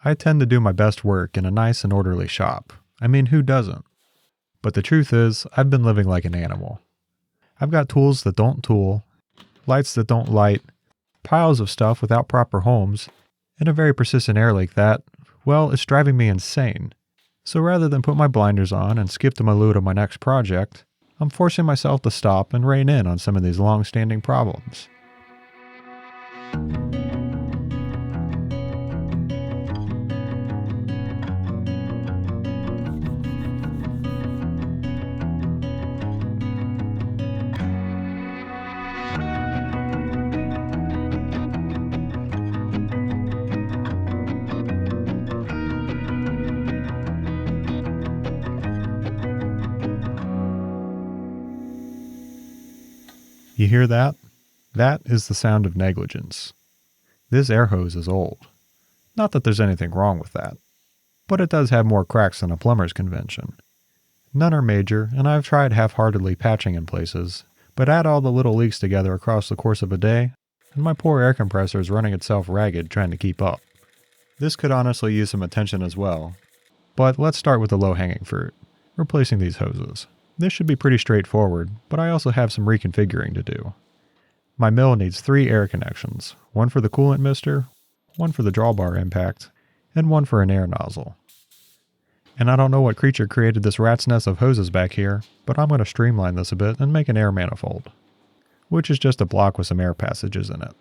I tend to do my best work in a nice and orderly shop. I mean, who doesn't? But the truth is, I've been living like an animal. I've got tools that don't tool, lights that don't light, piles of stuff without proper homes, and a very persistent air leak that, well, it's driving me insane. So rather than put my blinders on and skip to my loot on my next project, I'm forcing myself to stop and rein in on some of these long-standing problems. You hear that? That is the sound of negligence. This air hose is old. Not that there's anything wrong with that, but it does have more cracks than a plumber's convention. None are major, and I've tried half-heartedly patching in places, but add all the little leaks together across the course of a day, and my poor air compressor is running itself ragged trying to keep up. This could honestly use some attention as well, but let's start with the low-hanging fruit, replacing these hoses. This should be pretty straightforward, but I also have some reconfiguring to do. My mill needs 3 air connections, one for the coolant mister, one for the drawbar impact, and one for an air nozzle. And I don't know what creature created this rat's nest of hoses back here, but I'm going to streamline this a bit and make an air manifold, which is just a block with some air passages in it.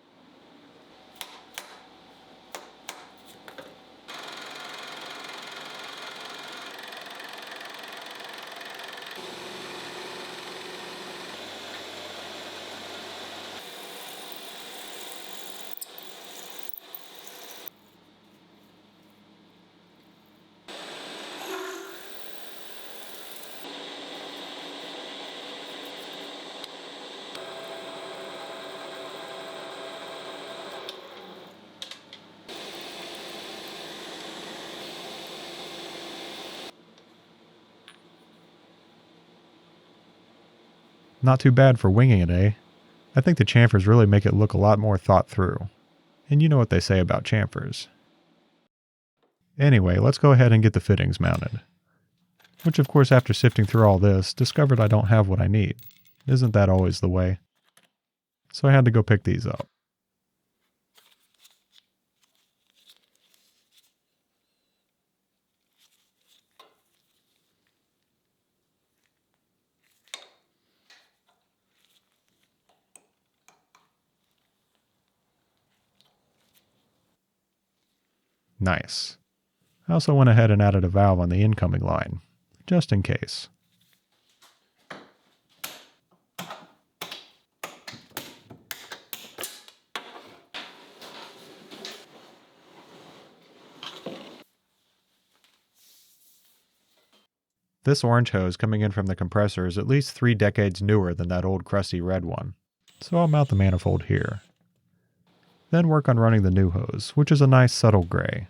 Not too bad for winging it, eh? I think the chamfers really make it look a lot more thought through. And you know what they say about chamfers. Anyway, let's go ahead and get the fittings mounted. Which of course, after sifting through all this, discovered I don't have what I need. Isn't that always the way? So I had to go pick these up. Nice. I also went ahead and added a valve on the incoming line, just in case. This orange hose coming in from the compressor is at least 3 decades newer than that old crusty red one, so I'll mount the manifold here. Then work on running the new hose, which is a nice subtle gray.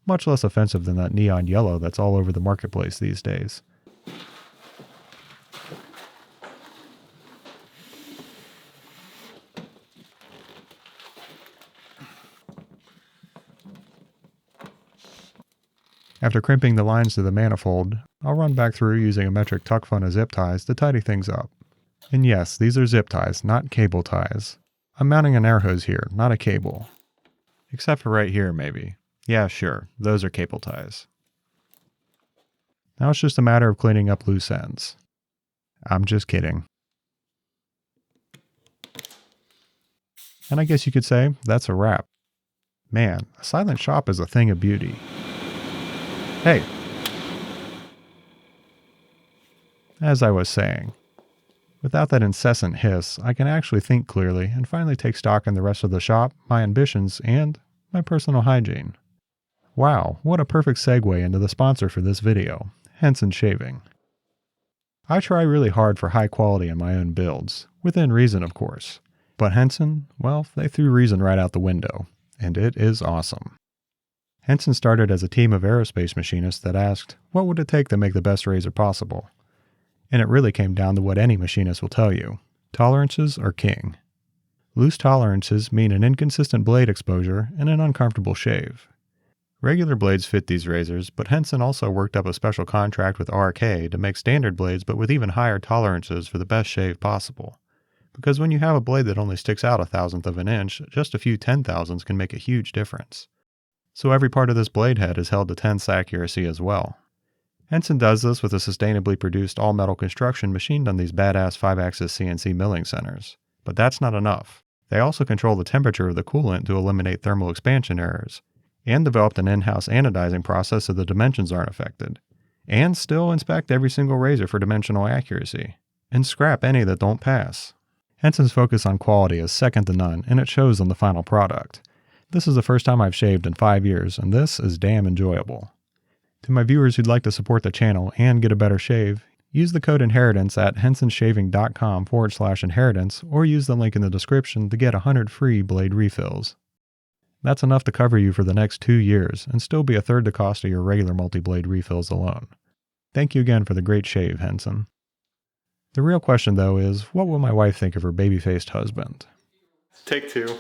Much less offensive than that neon yellow that's all over the marketplace these days. After crimping the lines to the manifold, I'll run back through using a metric tuck fund of zip ties to tidy things up. And yes, these are zip ties, not cable ties. I'm mounting an air hose here, not a cable. Except for right here, maybe. Yeah, sure, those are cable ties. Now it's just a matter of cleaning up loose ends. I'm just kidding. And I guess you could say that's a wrap. Man, a silent shop is a thing of beauty. Hey! As I was saying, without that incessant hiss, I can actually think clearly and finally take stock in the rest of the shop, my ambitions, and my personal hygiene. Wow, what a perfect segue into the sponsor for this video, Hissin Shaving. I try really hard for high quality in my own builds, within reason of course. But Hissin, well, they threw reason right out the window, and it is awesome. Hissin started as a team of aerospace machinists that asked, what would it take to make the best razor possible? And it really came down to what any machinist will tell you. Tolerances are king. Loose tolerances mean an inconsistent blade exposure and an uncomfortable shave. Regular blades fit these razors, but Hissin also worked up a special contract with RK to make standard blades but with even higher tolerances for the best shave possible. Because when you have a blade that only sticks out 1/1000th of an inch, just a few 10,000ths can make a huge difference. So every part of this blade head is held to 10th accuracy as well. Hissin does this with a sustainably produced all-metal construction machined on these badass 5-axis CNC milling centers. But that's not enough. They also control the temperature of the coolant to eliminate thermal expansion errors, and developed an in-house anodizing process so the dimensions aren't affected, and still inspect every single razor for dimensional accuracy, and scrap any that don't pass. Hissin's focus on quality is second to none, and it shows on the final product. This is the first time I've shaved in 5 years, and this is damn enjoyable. To my viewers who'd like to support the channel and get a better shave, use the code INHERITANCE at hissinshaving.com/inheritance, or use the link in the description to get 100 free blade refills. That's enough to cover you for the next 2 years and still be a third the cost of your regular multi-blade refills alone. Thank you again for the great shave, Hissin. The real question though is, what will my wife think of her baby-faced husband? Take 2.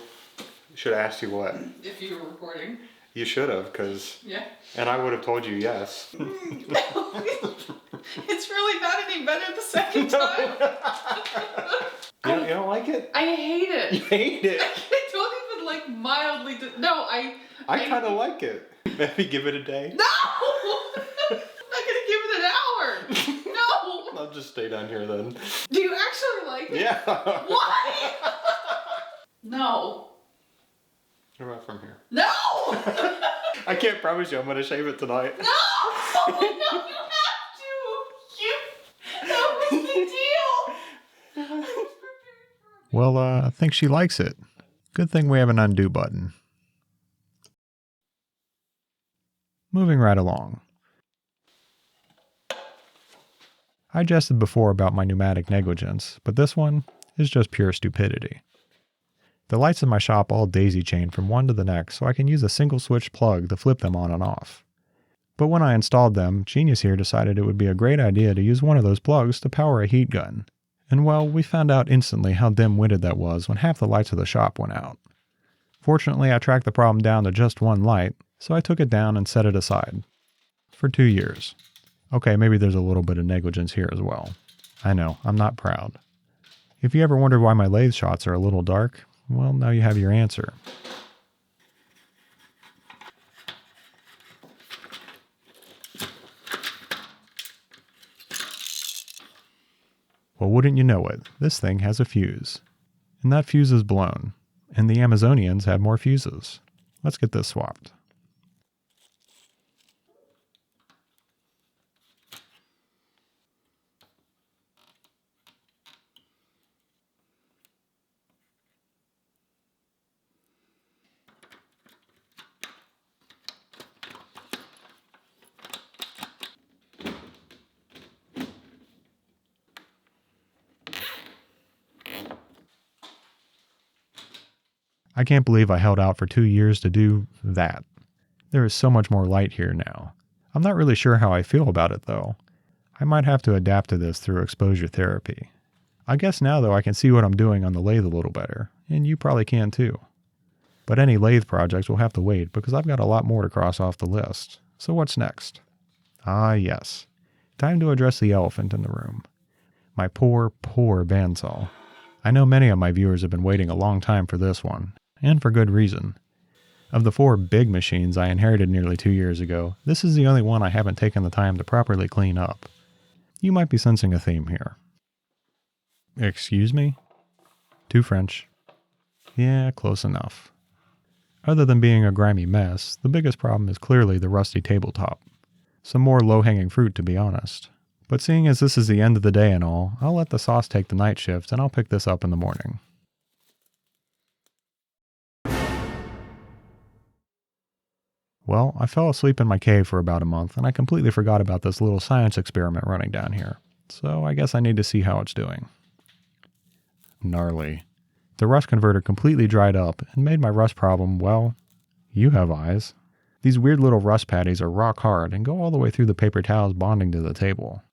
Should have asked you what? If you were recording. You should have, because... Yeah. And I would have told you yes. It's really not any better the second time. You don't like it? I hate it. You hate it? I don't even like mildly. No, I kind of like it. Maybe give it a day. No! I'm not gonna give it an hour. No! I'll just stay down here then. Do you actually like it? Yeah. Why? No. What about from here? No! I can't promise you I'm going to shave it tonight. No! No, you have to! That was the deal! Well, I think she likes it. Good thing we have an undo button. Moving right along. I jested before about my pneumatic negligence, but this one is just pure stupidity. The lights in my shop all daisy-chain from one to the next, so I can use a single switch plug to flip them on and off. But when I installed them, Genius here decided it would be a great idea to use one of those plugs to power a heat gun. And well, we found out instantly how dim-witted that was when half the lights of the shop went out. Fortunately, I tracked the problem down to just one light, so I took it down and set it aside. For 2 years. Okay, maybe there's a little bit of negligence here as well. I know, I'm not proud. If you ever wondered why my lathe shots are a little dark, well, now you have your answer. Well, wouldn't you know it, this thing has a fuse. And that fuse is blown, and the Amazonians have more fuses. Let's get this swapped. I can't believe I held out for 2 years to do that. There is so much more light here now. I'm not really sure how I feel about it though. I might have to adapt to this through exposure therapy. I guess now though I can see what I'm doing on the lathe a little better, and you probably can too. But any lathe projects will have to wait because I've got a lot more to cross off the list. So what's next? Ah yes, time to address the elephant in the room. My poor bandsaw. I know many of my viewers have been waiting a long time for this one, and for good reason. Of the 4 big machines I inherited nearly 2 years ago, this is the only one I haven't taken the time to properly clean up. You might be sensing a theme here. Excuse me? Too French. Yeah, close enough. Other than being a grimy mess, the biggest problem is clearly the rusty tabletop. Some more low-hanging fruit, to be honest. But seeing as this is the end of the day and all, I'll let the sauce take the night shift and I'll pick this up in the morning. Well, I fell asleep in my cave for about a month, and I completely forgot about this little science experiment running down here. So I guess I need to see how it's doing. Gnarly. The rust converter completely dried up and made my rust problem, well, you have eyes. These weird little rust patties are rock hard and go all the way through the paper towels bonding to the table.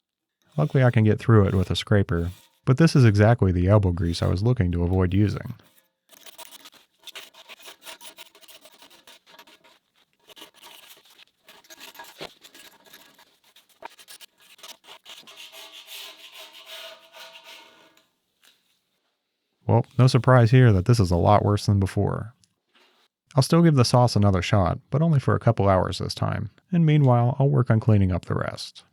Luckily I can get through it with a scraper, but this is exactly the elbow grease I was looking to avoid using. Well, no surprise here that this is a lot worse than before. I'll still give the sauce another shot, but only for a couple hours this time, and meanwhile I'll work on cleaning up the rest.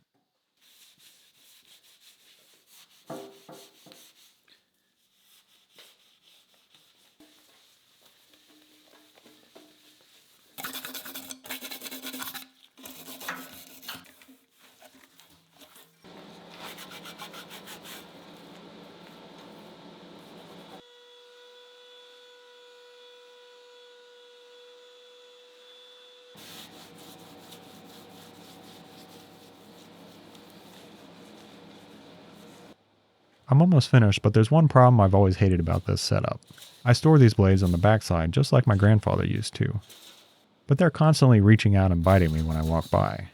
I'm almost finished, but there's one problem I've always hated about this setup. I store these blades on the backside just like my grandfather used to. But they're constantly reaching out and biting me when I walk by.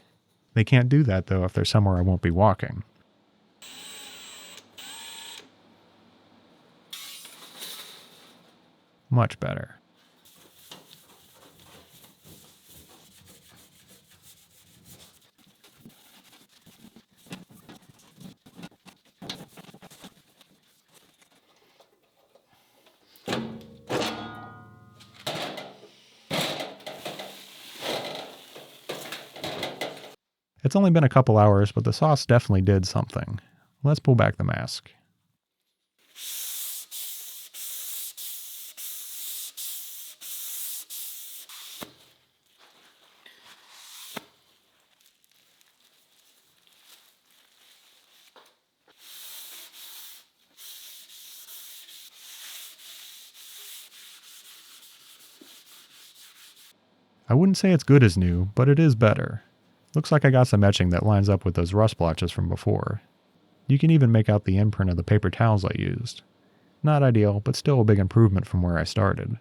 They can't do that though if they're somewhere I won't be walking. Much better. It's only been a couple hours, but the sauce definitely did something. Let's pull back the mask. I wouldn't say it's good as new, but it is better. Looks like I got some etching that lines up with those rust blotches from before. You can even make out the imprint of the paper towels I used. Not ideal, but still a big improvement from where I started.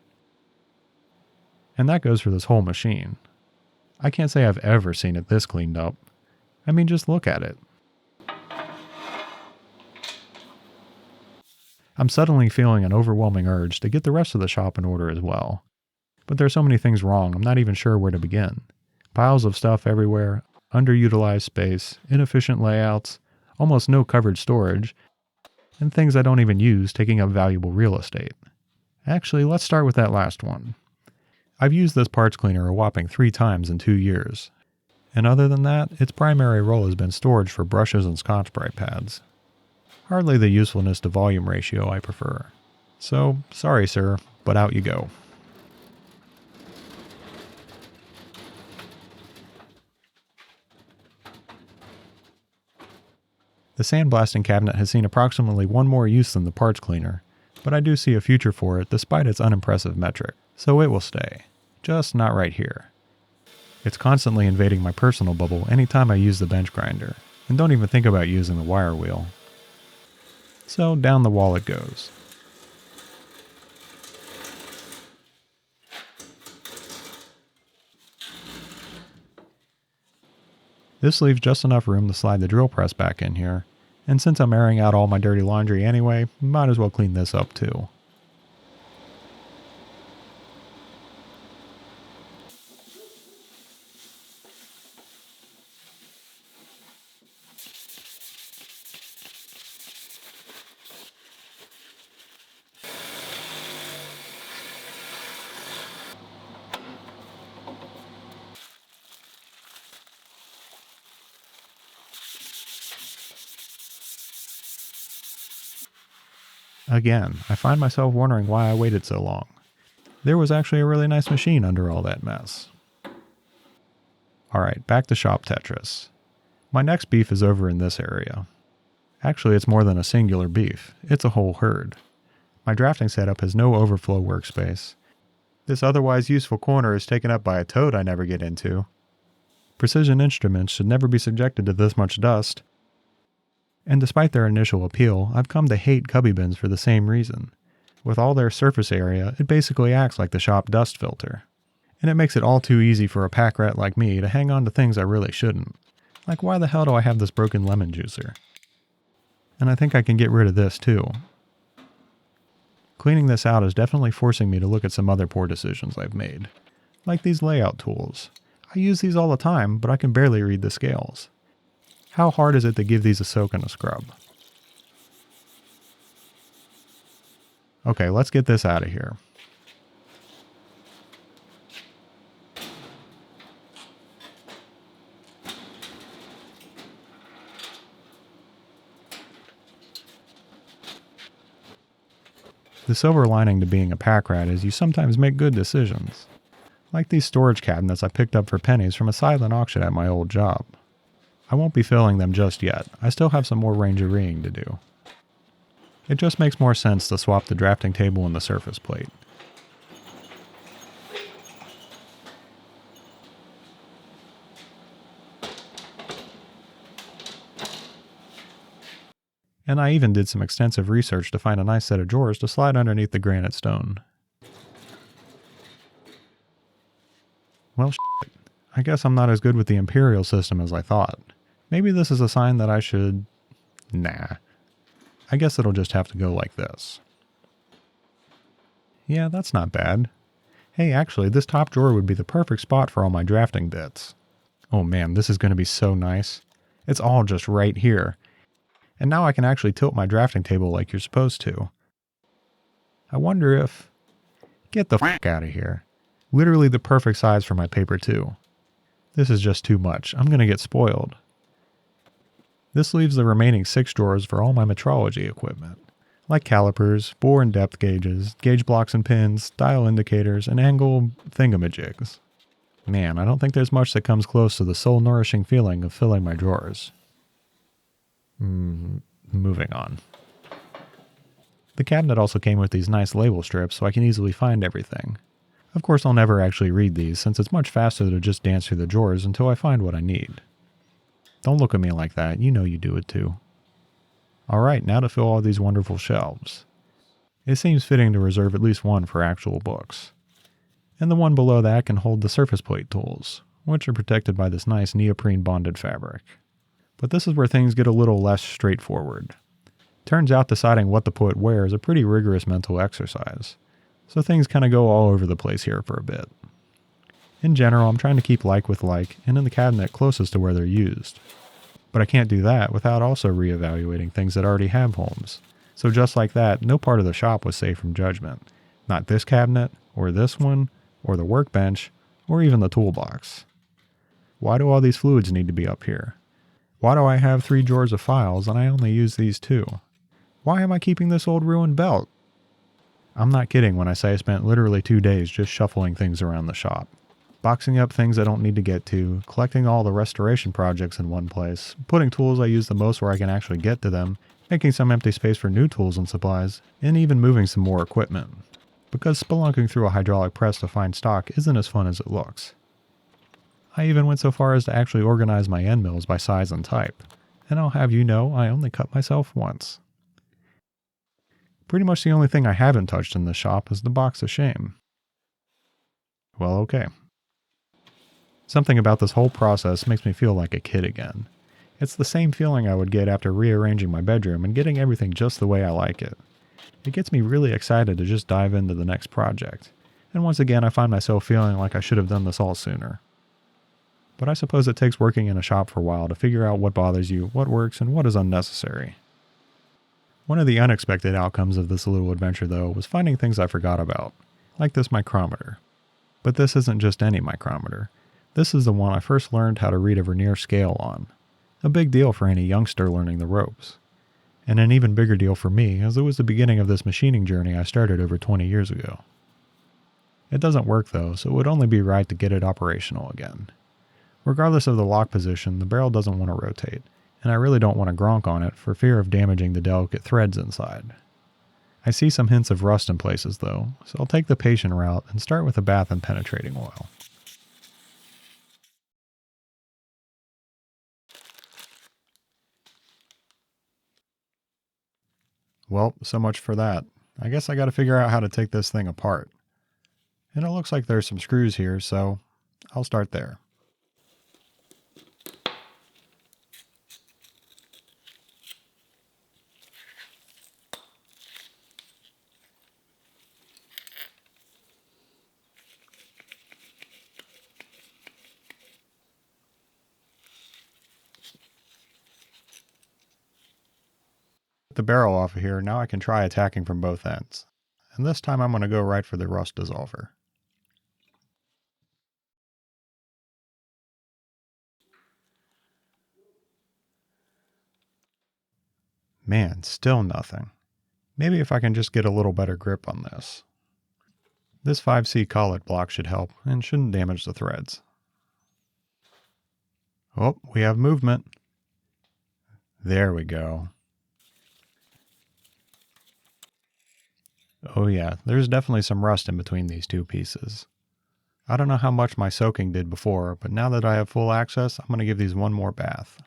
And that goes for this whole machine. I can't say I've ever seen it this cleaned up. I mean, just look at it. I'm suddenly feeling an overwhelming urge to get the rest of the shop in order as well. But there's so many things wrong, I'm not even sure where to begin. Piles of stuff everywhere, underutilized space, inefficient layouts, almost no covered storage, and things I don't even use taking up valuable real estate. Actually, let's start with that last one. I've used this parts cleaner a whopping 3 times in 2 years. And other than that, its primary role has been storage for brushes and Scotch-Brite pads. Hardly the usefulness to volume ratio I prefer. So, sorry sir, but out you go. The sandblasting cabinet has seen approximately one more use than the parts cleaner, but I do see a future for it despite its unimpressive metric, so it will stay. Just not right here. It's constantly invading my personal bubble anytime I use the bench grinder, and don't even think about using the wire wheel. So down the wall it goes. This leaves just enough room to slide the drill press back in here, and since I'm airing out all my dirty laundry anyway, might as well clean this up too. Again, I find myself wondering why I waited so long. There was actually a really nice machine under all that mess. Alright, back to shop Tetris. My next beef is over in this area. Actually, it's more than a singular beef, it's a whole herd. My drafting setup has no overflow workspace. This otherwise useful corner is taken up by a toad I never get into. Precision instruments should never be subjected to this much dust. And despite their initial appeal, I've come to hate cubby bins for the same reason. With all their surface area, it basically acts like the shop dust filter. And it makes it all too easy for a pack rat like me to hang on to things I really shouldn't. Like, why the hell do I have this broken lemon juicer? And I think I can get rid of this too. Cleaning this out is definitely forcing me to look at some other poor decisions I've made. Like these layout tools. I use these all the time, but I can barely read the scales. How hard is it to give these a soak and a scrub? Okay, let's get this out of here. The silver lining to being a pack rat is you sometimes make good decisions. Like these storage cabinets I picked up for pennies from a silent auction at my old job. I won't be filling them just yet. I still have some more rangerying to do. It just makes more sense to swap the drafting table and the surface plate. And I even did some extensive research to find a nice set of drawers to slide underneath the granite stone. Well, shit. I guess I'm not as good with the imperial system as I thought. Maybe this is a sign that I should... Nah. I guess it'll just have to go like this. Yeah, that's not bad. Hey, actually, this top drawer would be the perfect spot for all my drafting bits. Oh man, this is going to be so nice. It's all just right here. And now I can actually tilt my drafting table like you're supposed to. I wonder if... Get the f*** out of here. Literally the perfect size for my paper too. This is just too much. I'm going to get spoiled. This leaves the remaining 6 drawers for all my metrology equipment. Like calipers, bore and depth gauges, gauge blocks and pins, dial indicators, and angle thingamajigs. Man, I don't think there's much that comes close to the soul-nourishing feeling of filling my drawers. Moving on. The cabinet also came with these nice label strips so I can easily find everything. Of course, I'll never actually read these since it's much faster to just dance through the drawers until I find what I need. Don't look at me like that, you know you do it too. Alright, now to fill all these wonderful shelves. It seems fitting to reserve at least one for actual books. And the one below that can hold the surface plate tools, which are protected by this nice neoprene bonded fabric. But this is where things get a little less straightforward. Turns out deciding what to put where is a pretty rigorous mental exercise, so things kind of go all over the place here for a bit. In general, I'm trying to keep like with like, and in the cabinet closest to where they're used. But I can't do that without also reevaluating things that already have homes. So just like that, no part of the shop was safe from judgment. Not this cabinet, or this one, or the workbench, or even the toolbox. Why do all these fluids need to be up here? Why do I have 3 drawers of files and I only use these 2? Why am I keeping this old ruined belt? I'm not kidding when I say I spent literally 2 days just shuffling things around the shop. Boxing up things I don't need to get to, collecting all the restoration projects in one place, putting tools I use the most where I can actually get to them, making some empty space for new tools and supplies, and even moving some more equipment. Because spelunking through a hydraulic press to find stock isn't as fun as it looks. I even went so far as to actually organize my end mills by size and type. And I'll have you know, I only cut myself once. Pretty much the only thing I haven't touched in this shop is the box of shame. Well, okay. Something about this whole process makes me feel like a kid again. It's the same feeling I would get after rearranging my bedroom and getting everything just the way I like it. It gets me really excited to just dive into the next project. And once again, I find myself feeling like I should have done this all sooner. But I suppose it takes working in a shop for a while to figure out what bothers you, what works, and what is unnecessary. One of the unexpected outcomes of this little adventure, though, was finding things I forgot about, like this micrometer. But this isn't just any micrometer. This is the one I first learned how to read a vernier scale on. A big deal for any youngster learning the ropes. And an even bigger deal for me, as it was the beginning of this machining journey I started over 20 years ago. It doesn't work though, so it would only be right to get it operational again. Regardless of the lock position, the barrel doesn't want to rotate, and I really don't want to gronk on it for fear of damaging the delicate threads inside. I see some hints of rust in places though, so I'll take the patient route and start with a bath in penetrating oil. Well, so much for that. I guess I gotta figure out how to take this thing apart. And it looks like there's some screws here, so I'll start there. With the barrel off of here, now I can try attacking from both ends. and this time I'm going to go right for the rust dissolver. Man, still nothing. Maybe if I can just get a little better grip on this. This 5C collet block should help and shouldn't damage the threads. Oh, we have movement. There we go. Oh yeah, there's definitely some rust in between these two pieces. I don't know how much my soaking did before, but now that I have full access, I'm going to give these one more bath.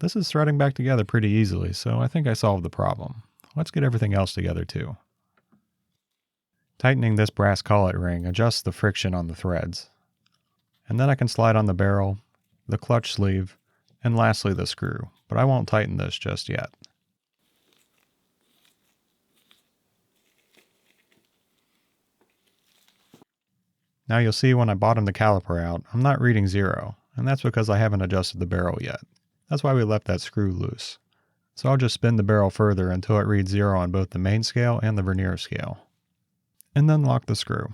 This is threading back together pretty easily, so I think I solved the problem. Let's get everything else together too. Tightening this brass collet ring adjusts the friction on the threads. And then I can slide on the barrel, the clutch sleeve, and lastly the screw, but I won't tighten this just yet. Now you'll see when I bottom the caliper out, I'm not reading 0, and that's because I haven't adjusted the barrel yet. That's why we left that screw loose. So I'll just spin the barrel further until it reads 0 on both the main scale and the vernier scale. And then lock the screw.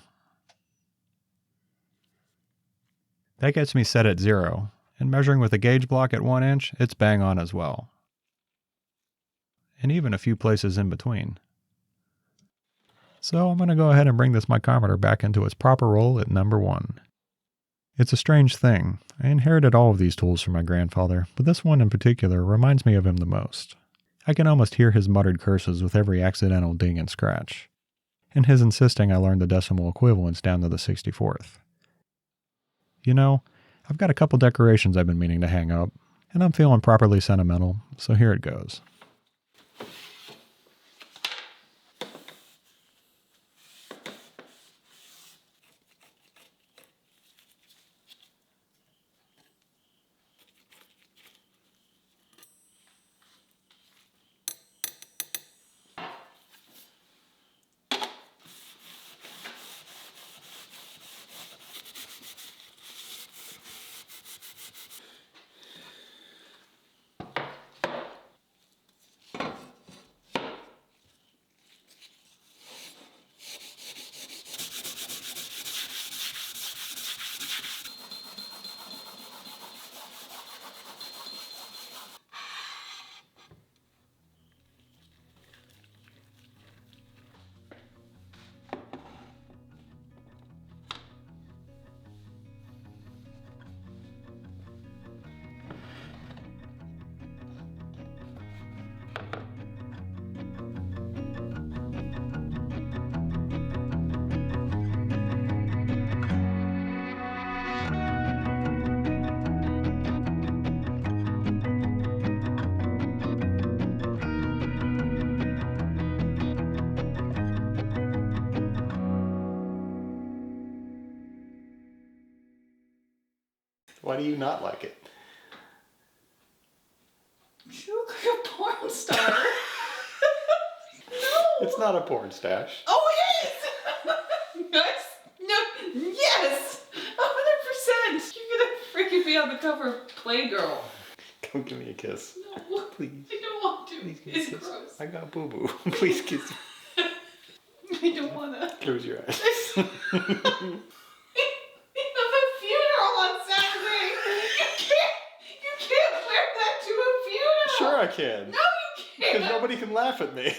That gets me set at 0, and measuring with a gauge block at 1 inch, it's bang on as well. And even a few places in between. So I'm going to go ahead and bring this micrometer back into its proper role at number 1. It's a strange thing. I inherited all of these tools from my grandfather, but this one in particular reminds me of him the most. I can almost hear his muttered curses with every accidental ding and scratch, and his insisting I learn the decimal equivalents down to the 64th. You know, I've got a couple decorations I've been meaning to hang up, and I'm feeling properly sentimental, so here it goes. Why do you not like it? You look like a porn star. No. It's not a porn stash. Oh, it is. Yes. No. Yes. 100%. You're gonna freaking be on the cover of Playgirl. Come give me a kiss. No. Please. I don't want to. Please give me It's a kiss. gross. I got boo-boo. Please kiss me. I don't wanna. Close your eyes. We have a funeral on Saturday. You can't wear that to a funeral. Sure I can. No, you can't. Because nobody can laugh at me.